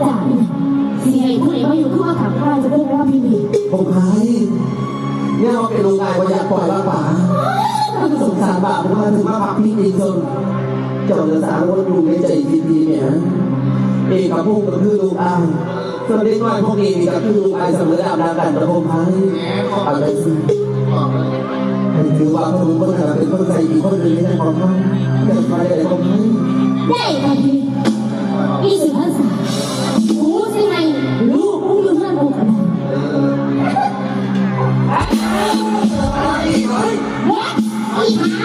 จ่ายสิไอ้ผู้ใดมาอยู่ทั่วขับใต้จะได้ว่าพี่มีผมใครเนี่ยเราเป็นโรงงานว่าอยากปล่อยว่างป่าสงสารบาปผมมาถึงมาพักพี่ดีจนเจ้าจะสารวัตรลุงในใจดีๆเนี่ยเอกกับพวกก็คือลูกอายส่วนเด็กน้อยพวกนี้ก็คือลูกอายเสมออาบน้ำกันแต่ผมใครอะไรสิให้ถือว่าคนคนนั้นเป็นคนใจดีคนดีในความรักเกิดมาได้ผมใครได้ทันทีอีสิพันษาหูสิไงลูกมึงอยู่ห้างกูกันเฮ้ยไอ้หา